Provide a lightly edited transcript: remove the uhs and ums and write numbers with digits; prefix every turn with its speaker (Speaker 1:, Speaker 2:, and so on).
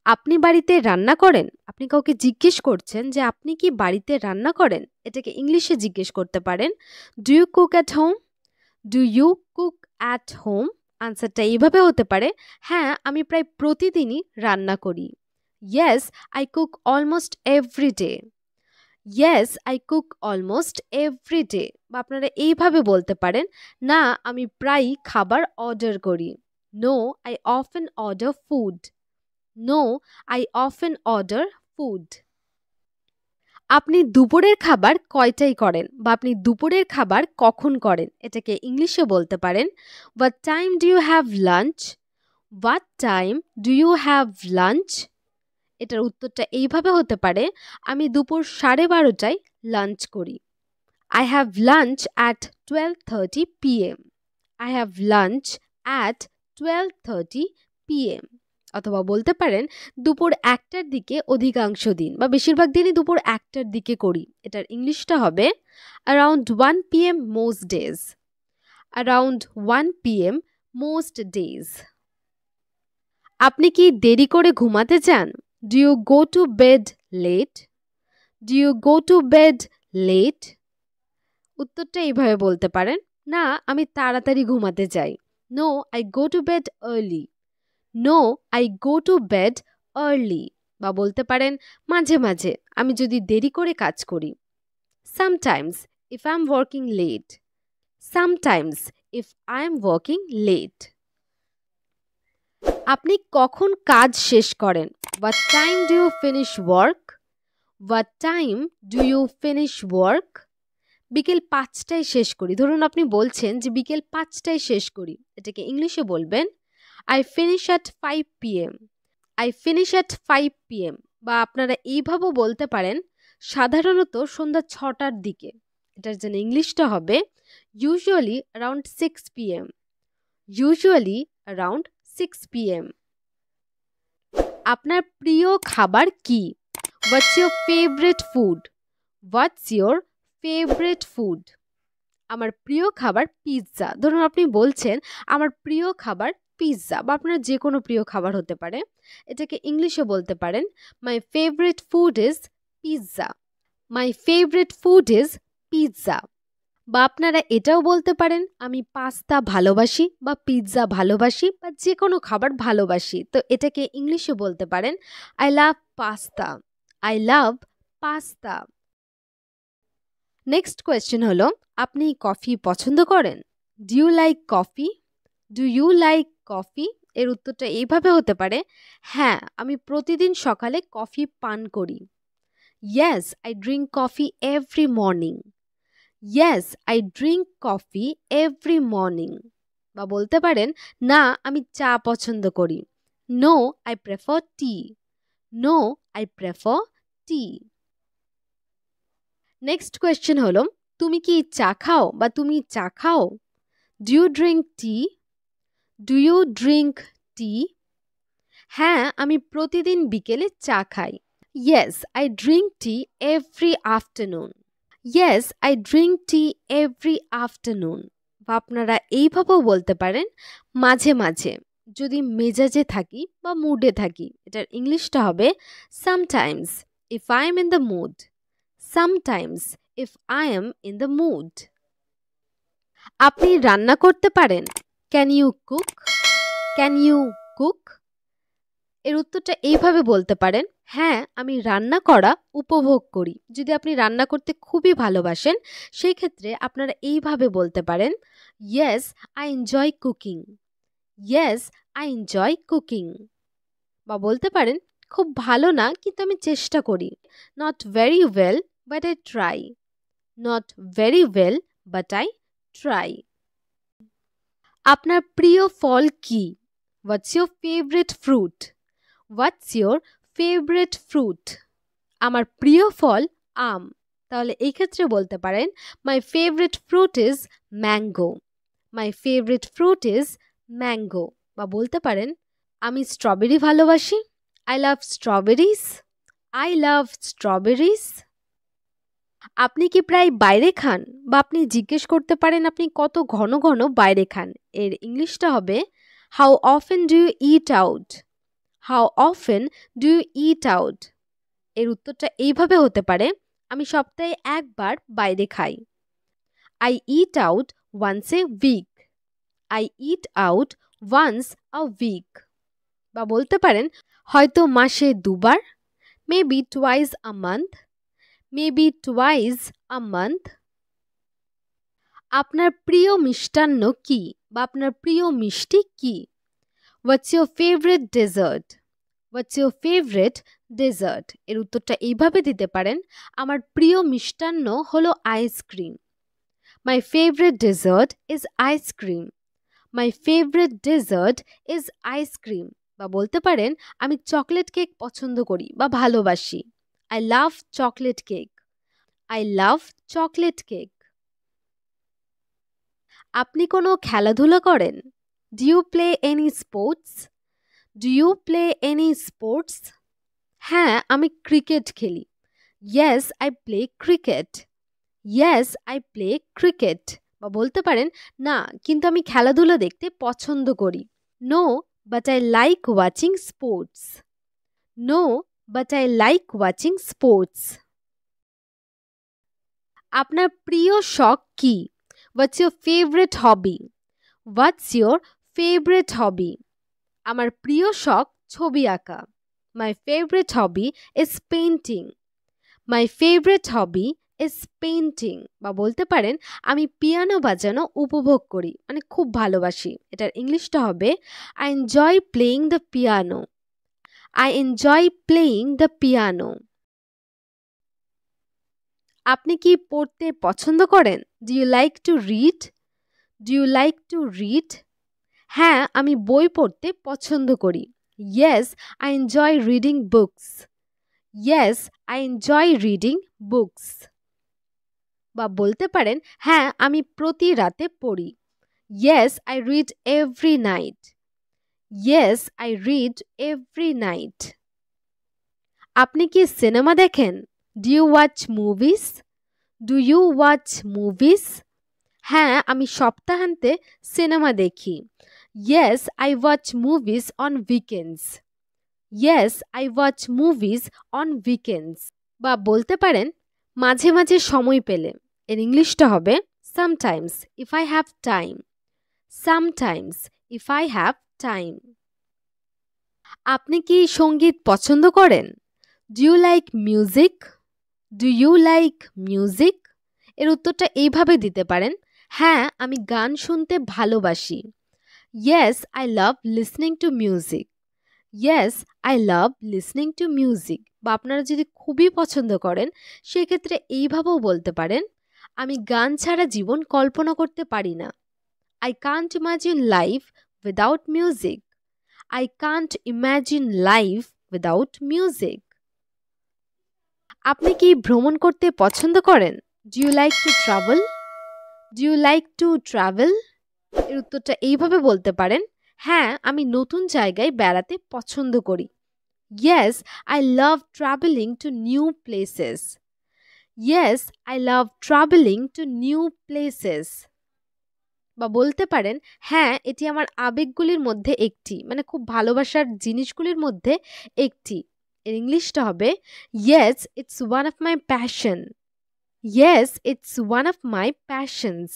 Speaker 1: আপনি বাড়িতে রান্না করেন? আপনি কাউকে জিজ্ঞেস করছেন যে আপনি কি বাড়িতে রান্না করেন? এটাকে ইংলিশে জিজ্ঞেস করতে পারেন, do you cook at home? Do you cook at home? আনসারটা এইভাবে হতে পারে, হ্যাঁ আমি প্রায় প্রতিদিনই রান্না করি। Yes I cook almost every day. Yes I cook almost every day. বা আপনারা এইভাবে বলতে পারেন, না আমি প্রায়ই খাবার অর্ডার করি। No I often order food. No I often order food. আপনি দুপুরের খাবার কয়টায় করেন বা আপনি দুপুরের খাবার কখন করেন? এটাকে ইংলিশে বলতে পারেন, what time do you have lunch? What time do you have lunch? এটার উত্তরটা এইভাবে হতে পারে, আমি দুপুর 12:30টায় লাঞ্চ করি। I have lunch at 12:30 PM। I have lunch at 12:30 PM। অথবা বলতে পারেন, দুপুর 1টার দিকে অধিকাংশ দিন বা বেশিরভাগ দিনই দুপুর 1টার দিকে করি। এটার ইংলিশটা হবে around 1 PM most days. Around 1 PM most days. আপনি কি দেরি করে ঘুমাতে চান? Do you go to bed late? Do you go to bed late? উত্তরটা এইভাবে বলতে পারেন, না আমি তাড়াতাড়ি ঘুমাতে চাই। No I go to bed early. No I go to bed early. বা বলতে পারেন, মাঝে মাঝে আমি যদি দেরি করে কাজ করি। Sometimes if I am working late. Sometimes if I am working late. আপনি কখন কাজ শেষ করেন? What time do you finish work? What time do you finish work? বিকেল 5টায় শেষ করি। ধরুন আপনি বলছেন যে বিকেল 5টায় শেষ করি। এটাকে ইংলিশে বলবেন, I finish at 5 PM। I finish at 5 PM। বা আপনারা এইভাবেও বলতে পারেন, সাধারণত সন্ধ্যা 6টার দিকে। এটার জন্য ইংলিশটা হবে usually around 6 PM। Usually around 6 PM। আপনার প্রিয় খাবার কি? What's your favourite food? What's your favourite food? আমার প্রিয় খাবার পিৎজা। ধরুন আপনি বলছেন আমার প্রিয় খাবার পিৎজা, বা আপনার যে কোনো প্রিয় খাবার হতে পারে। এটাকে ইংলিশে বলতে পারেন, my favourite food is pizza. My favourite food is pizza. বা আপনারা এটাও বলতে পারেন, আমি পাস্তা ভালোবাসি বা পিৎজা ভালোবাসি বা যে কোনো খাবার ভালোবাসি। তো এটাকে ইংলিশে বলতে পারেন, I love pasta. I love pasta. Next question হলো, আপনি কফি পছন্দ করেন? Do you like coffee? Do you like coffee? এর উত্তরটা এইভাবে হতে পারে, হ্যাঁ আমি প্রতিদিন সকালে কফি পান করি। Yes I drink coffee every morning. Yes I drink coffee every morning. বা বলতে পারেন, না আমি চা পছন্দ করি। No I prefer tea. No I prefer tea. Next question হলো, তুমি কি চা খাও বা তুমি চা খাও? Do you drink tea? Do you drink tea? হ্যাঁ আমি প্রতিদিন বিকেলে চা খাই। Yes I drink tea every afternoon. Yes I drink tea every afternoon. বা আপনারা এইভাবেও বলতে পারেন, মাঝে মাঝে যদি মেজাজে থাকি বা মুডে থাকি। এটার ইংলিশটা হবে sometimes if I am in the mood. Sometimes if I am in the mood. আপনি রান্না করতে পারেন? Can you cook? Can you cook? এর উত্তরটা এইভাবে বলতে পারেন, হ্যাঁ আমি রান্না করা উপভোগ করি। যদি আপনি রান্না করতে খুবই ভালোবাসেন, সেই ক্ষেত্রে আপনারা এইভাবে বলতে পারেন, yes I enjoy cooking. Yes I enjoy cooking. বা বলতে পারেন, খুব ভালো না কিন্তু আমি চেষ্টা করি। Not very well but I try. Not very well but I try. আপনার প্রিয় ফল কি? What's your favourite fruit? What's your favourite fruit? আমার প্রিয় ফল আম। তাহলে এই ক্ষেত্রে বলতে পারেন, my favourite fruit is mango. My favourite fruit is mango. বা বলতে পারেন, আমি স্ট্রবেরি ভালোবাসি। I love strawberries. I love strawberries. আপনি কি প্রায় বাইরে খান? বা আপনি জিজ্ঞেস করতে পারেন, আপনি কত ঘন ঘন বাইরে খান? এর ইংলিশটা হবে, how often do you eat out? How often do you eat out? এর উত্তরটা এইভাবে হতে পারে, আমি সপ্তাহে একবার বাইরে খাই। I eat out once a week. I eat out once a week. বা বলতে পারেন হয়তো মাসে দুবার, maybe twice a month, maybe twice a month. আপনার প্রিয় মিষ্টান্ন কি বা আপনার প্রিয় মিষ্টি কি? What's your favourite dessert? What's your favourite dessert? এর উত্তরটা এইভাবে দিতে পারেন, আমার প্রিয় মিষ্টান্ন হলো ice cream. My favourite dessert is ice cream. My favourite dessert is ice cream. বা বলতে পারেন আমি চকলেট কেক পছন্দ করি বা ভালোবাসি। I love chocolate cake. I love chocolate cake. আপনি কোনো খেলাধুলা করেন? Do you play any sports? Do you play any sports? হ্যাঁ, আমি ক্রিকেট খেলি। Yes I play cricket. Yes I play cricket. বা বলতে পারেন না, কিন্তু আমি খেলাধুলা দেখতে পছন্দ করি। No but I like watching sports. No but I like watching sports. আপনার প্রিয় শখ কি? What's your favourite hobby? What's your favourite hobby? আমার প্রিয় শখ ছবি আঁকা। My favourite hobby is painting. My favourite hobby is painting. বা বলতে পারেন আমি পিয়ানো বাজানো উপভোগ করি, মানে খুব ভালোবাসি। এটার ইংলিশটা হবে I enjoy playing the piano. I enjoy playing the piano. আপনি কি পড়তে পছন্দ করেন? Do you like to read? Do you like to read? হ্যাঁ, আমি বই পড়তে পছন্দ করি। Yes I enjoy reading books. Yes I enjoy reading books. বা বলতে পারেন হ্যাঁ, আমি প্রতি রাতে পড়ি। Yes I read every night. Yes I read every night. আপনি কি সিনেমা দেখেন? Do you watch movies? Do you watch movies? হ্যাঁ, আমি সপ্তাহান্তে সিনেমা দেখি। Yes I watch movies on weekends. Yes I watch movies on weekends. বা বলতে পারেন মাঝে মাঝে সময় পেলে। এর ইংলিশটা হবে sometimes if I have time. Sometimes if I have time. আপনি কি সঙ্গীত পছন্দ করেন? Do you like music? Do you like music? এর উত্তরটা এইভাবে দিতে পারেন, হ্যাঁ, আমি গান শুনতে ভালোবাসি। Yes I love listening to music. Yes I love listening to music. বা আপনারা যদি খুবই পছন্দ করেন সেক্ষেত্রে এইভাবেও বলতে পারেন, আমি গান ছাড়া জীবন কল্পনা করতে পারি না। I can't imagine life without music. I can't imagine life without music. আপনি কি ভ্রমণ করতে পছন্দ করেন? Do you like to travel? Do you like to travel? এর উত্তরটা এইভাবে বলতে পারেন, হ্যাঁ, আমি নতুন জায়গায় বেড়াতে পছন্দ করি। Yes I love travelling to new places. Yes I love travelling to new places. বা বলতে পারেন হ্যাঁ, এটি আমার আবেগগুলির মধ্যে একটি, মানে খুব ভালোবাসার জিনিসগুলির মধ্যে একটি। এর ইংলিশটা হবে yes it's one of my passion. Yes it's one of my passions.